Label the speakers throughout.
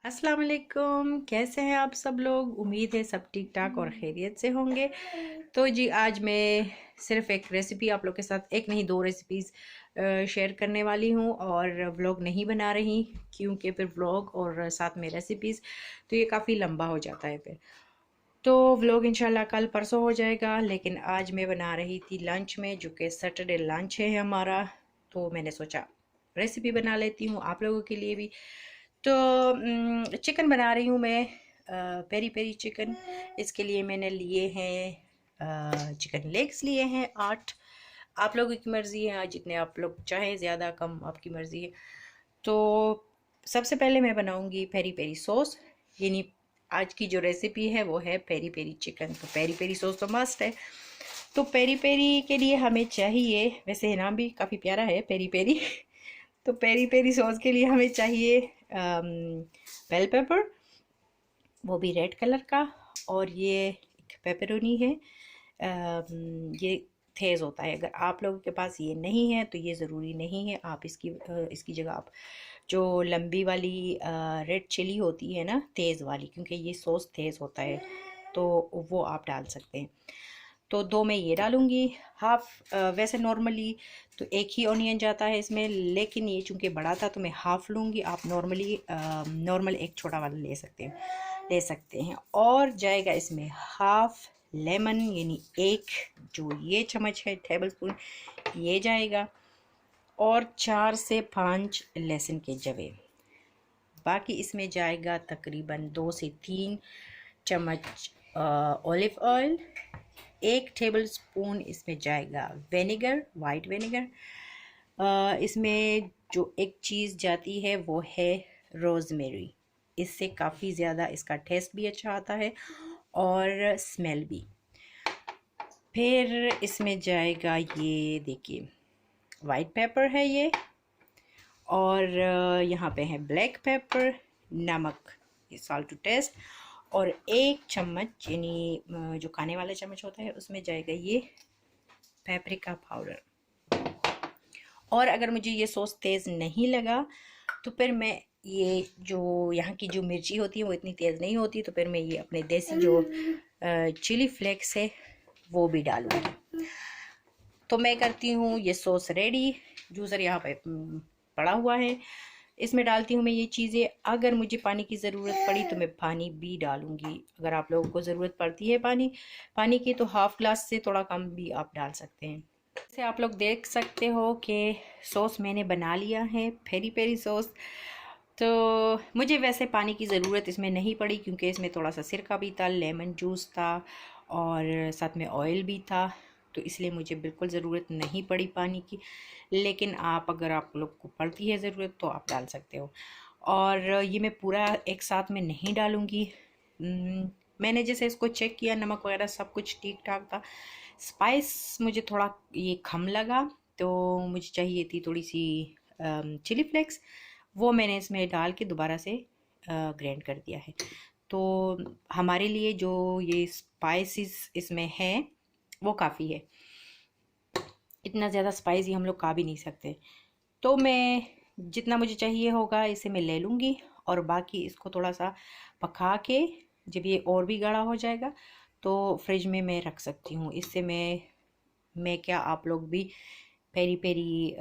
Speaker 1: अस्सलाम वालेकुम। कैसे हैं आप सब लोग? उम्मीद है सब ठीक ठाक और खैरियत से होंगे। तो जी आज मैं सिर्फ एक रेसिपी आप लोग के साथ, एक नहीं दो रेसिपीज़ शेयर करने वाली हूँ और व्लॉग नहीं बना रही क्योंकि फिर व्लॉग और साथ में रेसिपीज़ तो ये काफ़ी लंबा हो जाता है फिर। तो व्लॉग इंशाल्लाह कल परसों हो जाएगा, लेकिन आज मैं बना रही थी लंच में, जो कि सैटरडे लंच है हमारा। तो मैंने सोचा रेसिपी बना लेती हूँ आप लोगों के लिए भी। तो चिकन बना रही हूँ मैं, पेरी पेरी चिकन। इसके लिए मैंने लिए हैं चिकन लेग्स लिए हैं 8। आप लोगों की मर्ज़ी है, जितने आप लोग चाहें, ज़्यादा कम आपकी मर्ज़ी है। तो सबसे पहले मैं बनाऊंगी पेरी पेरी सॉस, यानी आज की जो रेसिपी है वो है पेरी पेरी चिकन। तो पेरी पेरी सॉस तो मस्ट है। तो पेरी पेरी के लिए हमें चाहिए, वैसे नाम भी काफ़ी प्यारा है पेरी पेरी तो पेरी पेरी सॉस के लिए हमें चाहिए बेल पेपर, वो भी रेड कलर का। और ये एक पेपरोनी है, ये थेज़ होता है। अगर आप लोगों के पास ये नहीं है तो ये ज़रूरी नहीं है, आप इसकी जगह आप जो लंबी वाली रेड चिली होती है ना, तेज़ वाली, क्योंकि ये सॉस तेज़ होता है, तो वो आप डाल सकते हैं। तो 2 मैं ये डालूँगी। हाफ़ वैसे नॉर्मली तो एक ही ऑनियन जाता है इसमें, लेकिन ये चूँकि बड़ा था तो मैं हाफ़ लूँगी। आप नॉर्मली नॉर्मल एक छोटा वाला ले सकते हैं। और जाएगा इसमें हाफ़ लेमन, यानी एक जो ये चम्मच है टेबल स्पून, ये जाएगा। और 4 से 5 लहसुन के जवे। बाकी इसमें जाएगा तकरीबन 2 से 3 चम्मच ऑलिव ऑयल। 1 टेबल स्पून इसमें जाएगा विनेगर, वाइट विनेगर। इसमें जो एक चीज़ जाती है वो है रोज़मेरी। इससे काफ़ी ज़्यादा इसका टेस्ट भी अच्छा आता है और स्मेल भी। फिर इसमें जाएगा, ये देखिए, वाइट पेपर है ये। और यहाँ पे है ब्लैक पेपर, नमक, ये साल्ट टू टेस्ट। और 1 चम्मच, यानी जो खाने वाला चम्मच होता है उसमें जाएगा ये पेपरिका पाउडर। और अगर मुझे ये सॉस तेज़ नहीं लगा तो फिर मैं ये जो यहाँ की जो मिर्ची होती है वो इतनी तेज़ नहीं होती, तो फिर मैं ये अपने देसी जो चिली फ्लेक्स है वो भी डालूँगी। तो मैं करती हूँ ये सॉस रेडी। जूसर यहाँ पे पड़ा हुआ है, इसमें डालती हूँ मैं ये चीज़ें। अगर मुझे पानी की ज़रूरत पड़ी तो मैं पानी भी डालूँगी। अगर आप लोगों को ज़रूरत पड़ती है पानी की तो हाफ़ ग्लास से थोड़ा कम भी आप डाल सकते हैं। जैसे आप लोग देख सकते हो कि सॉस मैंने बना लिया है, पेरी पेरी सॉस। तो मुझे वैसे पानी की ज़रूरत इसमें नहीं पड़ी, क्योंकि इसमें थोड़ा सा सिरका भी था, लेमन जूस था और साथ में ऑयल भी था, तो इसलिए मुझे बिल्कुल ज़रूरत नहीं पड़ी पानी की। लेकिन अगर आप लोग को पड़ती है ज़रूरत तो आप डाल सकते हो। और ये मैं पूरा एक साथ में नहीं डालूँगी। मैंने जैसे इसको चेक किया, नमक वगैरह सब कुछ ठीक ठाक था। स्पाइस मुझे थोड़ा ये कम लगा, तो मुझे चाहिए थी थोड़ी सी चिली फ्लेक्स। वो मैंने इसमें डाल के दोबारा से ग्राइंड कर दिया है। तो हमारे लिए जो ये स्पाइसेस इसमें है वो काफ़ी है। इतना ज़्यादा स्पाइसी हम लोग खा भी नहीं सकते। तो मैं जितना मुझे चाहिए होगा इसे मैं ले लूँगी, और बाकी इसको थोड़ा सा पका के जब ये और भी गाढ़ा हो जाएगा तो फ्रिज में मैं रख सकती हूँ। इससे मैं क्या, आप लोग भी पेरी पेरी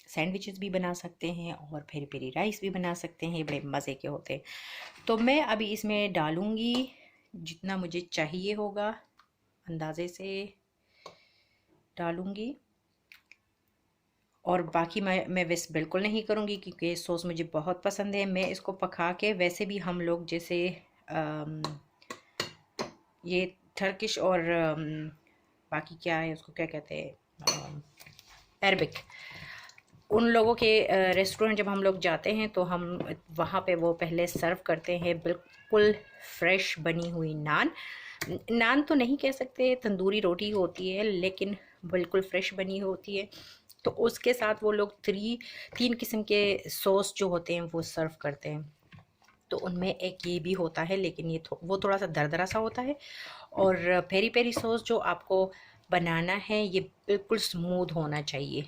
Speaker 1: सैंडविचेस भी बना सकते हैं और पेरी पेरी राइस भी बना सकते हैं, ये बड़े मज़े के होते हैं। तो मैं अभी इसमें डालूँगी जितना मुझे चाहिए होगा, अंदाज़े से डालूँगी। और बाकी मैं वैसे बिल्कुल नहीं करूँगी क्योंकि सॉस मुझे बहुत पसंद है। मैं इसको पका के, वैसे भी हम लोग जैसे ये टर्किश और बाकी क्या है उसको क्या कहते हैं, अरबिक, उन लोगों के रेस्टोरेंट जब हम लोग जाते हैं तो हम वहाँ पे वो पहले सर्व करते हैं बिल्कुल फ्रेश बनी हुई नान। नान तो नहीं कह सकते, तंदूरी रोटी होती है, लेकिन बिल्कुल फ्रेश बनी होती है। तो उसके साथ वो लोग 3 किस्म के सॉस जो होते हैं वो सर्व करते हैं। तो उनमें एक ये भी होता है, लेकिन वो थोड़ा सा दरदरा सा होता है। और पेरी पेरी सॉस जो आपको बनाना है ये बिल्कुल स्मूथ होना चाहिए।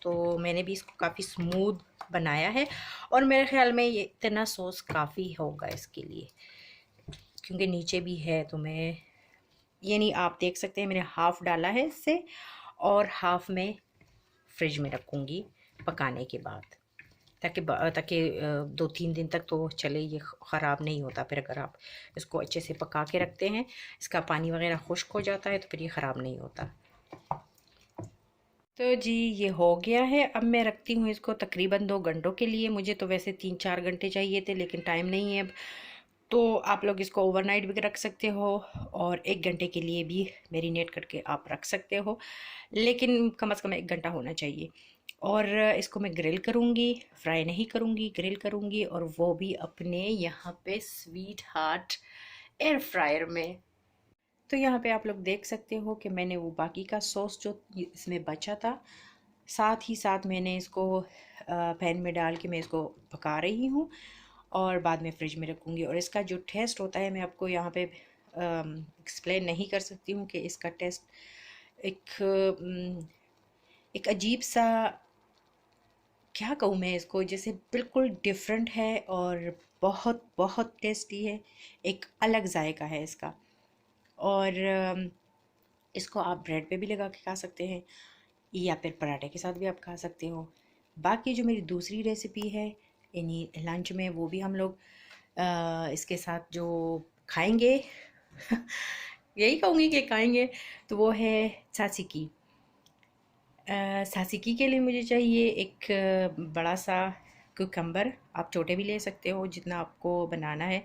Speaker 1: तो मैंने भी इसको काफ़ी स्मूथ बनाया है। और मेरे ख़्याल में ये इतना सॉस काफ़ी होगा इसके लिए, क्योंकि नीचे भी है। तो मैं ये नहीं, आप देख सकते हैं मैंने हाफ़ डाला है इससे, और हाफ़ में फ्रिज में रखूँगी पकाने के बाद, ताकि 2-3 दिन तक तो चले, ये ख़राब नहीं होता। फिर अगर आप इसको अच्छे से पका के रखते हैं, इसका पानी वगैरह खुश्क हो जाता है, तो फिर ये ख़राब नहीं होता। तो जी ये हो गया है। अब मैं रखती हूँ इसको तकरीबन 2 घंटों के लिए। मुझे तो वैसे 3-4 घंटे चाहिए थे, लेकिन टाइम नहीं है अब। तो आप लोग इसको ओवरनाइट भी रख सकते हो, और 1 घंटे के लिए भी मैरिनेट करके आप रख सकते हो, लेकिन कम से कम 1 घंटा होना चाहिए। और इसको मैं ग्रिल करूँगी, फ्राई नहीं करूँगी, ग्रिल करूँगी, और वो भी अपने यहाँ पे स्वीट हार्ट एयर फ्रायर में। तो यहाँ पे आप लोग देख सकते हो कि मैंने वो बाकी का सॉस जो इसमें बचा था, साथ ही साथ मैंने इसको पैन में डाल के मैं इसको पका रही हूँ, और बाद में फ्रिज में रखूँगी। और इसका जो टेस्ट होता है, मैं आपको यहाँ पे एक्सप्लेन नहीं कर सकती हूँ कि इसका टेस्ट एक अजीब सा, क्या कहूँ मैं इसको, जैसे बिल्कुल डिफरेंट है और बहुत बहुत टेस्टी है। एक अलग जायका है इसका। और इसको आप ब्रेड पे भी लगा के खा सकते हैं, या फिर पराठे के साथ भी आप खा सकते हो। बाकी जो मेरी दूसरी रेसिपी है यानी लंच में, वो भी हम लोग इसके साथ जो खाएंगे यही कहूँगी कि खाएंगे, तो वो है सासिकी। सासिकी के लिए मुझे चाहिए एक बड़ा सा कुकम्बर। आप छोटे भी ले सकते हो जितना आपको बनाना है,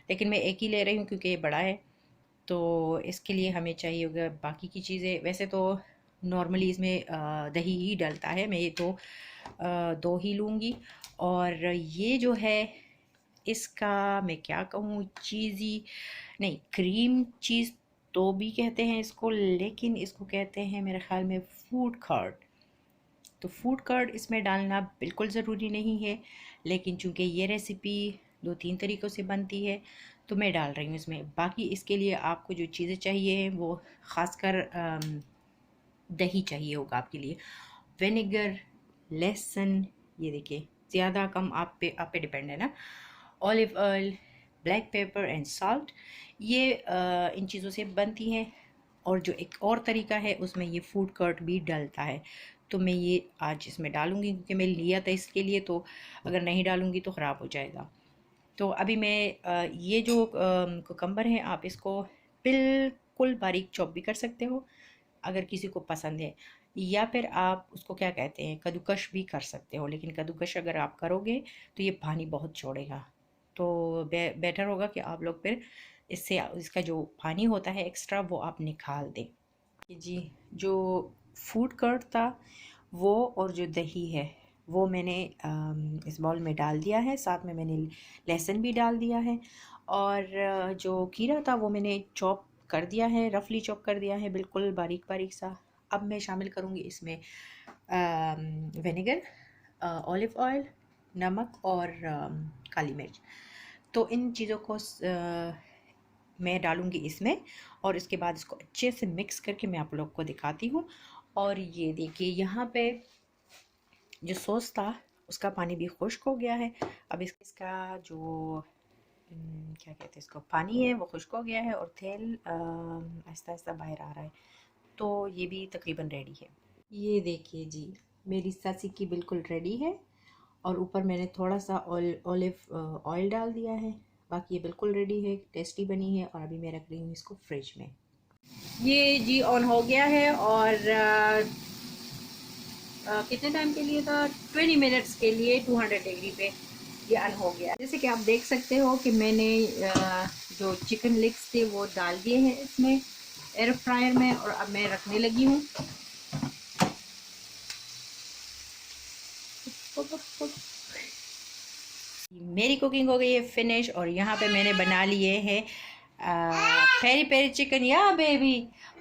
Speaker 1: लेकिन मैं एक ही ले रही हूँ क्योंकि ये बड़ा है। तो इसके लिए हमें चाहिए होगा बाकी की चीज़ें। वैसे तो नॉर्मली इसमें दही ही डलता है, मैं ये तो 2 ही लूँगी। और ये जो है इसका मैं क्या कहूँ, चीज़ी नहीं, क्रीम चीज़ तो भी कहते हैं इसको, लेकिन इसको कहते हैं मेरे ख़्याल में फूड कर्ड। तो फूड कर्ड इसमें डालना बिल्कुल ज़रूरी नहीं है, लेकिन चूँकि ये रेसिपी 2-3 तरीक़ों से बनती है, तो मैं डाल रही हूँ इसमें। बाकी इसके लिए आपको जो चीज़ें चाहिए वो ख़ासकर दही चाहिए होगा आपके लिए, विनेगर, लहसुन, ये देखिए ज़्यादा कम आप पे डिपेंड है ना, olive oil, black pepper and salt. ये इन चीज़ों से बनती हैं। और जो एक और तरीका है उसमें ये फूड कर्ड भी डलता है, तो मैं ये आज इसमें डालूँगी क्योंकि मैं लिया था इसके लिए, तो अगर नहीं डालूँगी तो ख़राब हो जाएगा। तो अभी मैं ये जो कुकम्बर है, आप इसको बिल्कुल बारीक चॉप भी कर सकते हो अगर किसी को पसंद है, या फिर आप उसको क्या कहते हैं, कद्दूकश भी कर सकते हो। लेकिन कद्दूकश अगर आप करोगे तो ये पानी बहुत छोड़ेगा, तो बेटर होगा कि आप लोग फिर इससे इसका जो पानी होता है एक्स्ट्रा वो आप निकाल दें। जी जो फूड कर्ड था वो, और जो दही है वो मैंने इस बाउल में डाल दिया है। साथ में मैंने लहसुन भी डाल दिया है, और जो खीरा था वो मैंने चॉप कर दिया है, रफली चॉप कर दिया है, बिल्कुल बारीक बारीक सा। अब मैं शामिल करूँगी इसमें विनेगर, ऑलिव ऑयल, नमक और काली मिर्च। तो इन चीज़ों को मैं डालूँगी इसमें, और इसके बाद इसको अच्छे से मिक्स करके मैं आप लोग को दिखाती हूँ। और ये देखिए यहाँ पे जो सॉस था उसका पानी भी खुश्क हो गया है। अब इसका जो क्या कहते हैं इसको, पानी है वो खुश्क हो गया है, और तेल आहिस्ता आहिस्ता बाहर आ रहा है। तो ये भी तकरीबन रेडी है। ये देखिए जी मेरी सासिकी बिल्कुल रेडी है, और ऊपर मैंने थोड़ा सा ऑलिव ऑयल डाल दिया है। बाकी ये बिल्कुल रेडी है, टेस्टी बनी है। और अभी मैं रख रही हूँ इसको फ्रिज में। ये जी ऑन हो गया है, और कितने टाइम के लिए था, 20 मिनट्स के लिए 200 डिग्री पे ये ऑन हो गया। जैसे कि आप देख सकते हो कि मैंने जो चिकन लेग्स थे वो डाल दिए हैं इसमें एयर फ्रायर में, और अब मैं रखने लगी हूँ। मेरी कुकिंग हो गई है फिनिश, और यहाँ पे मैंने बना लिए हैं पेरी पेरी चिकन, या बेबी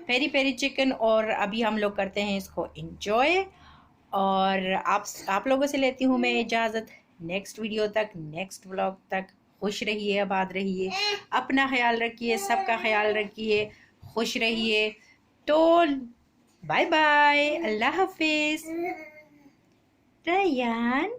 Speaker 1: पेरी पेरी चिकन। और अभी हम लोग करते हैं इसको एंजॉय, और आप लोगों से लेती हूँ मैं इजाज़त। नेक्स्ट वीडियो तक, नेक्स्ट व्लॉग तक खुश रहिए, आबाद रहिए, अपना ख्याल रखिए, सबका ख्याल रखिए, खुश रहिए। तो बाय बाय, अल्लाह हाफिज़। रयान।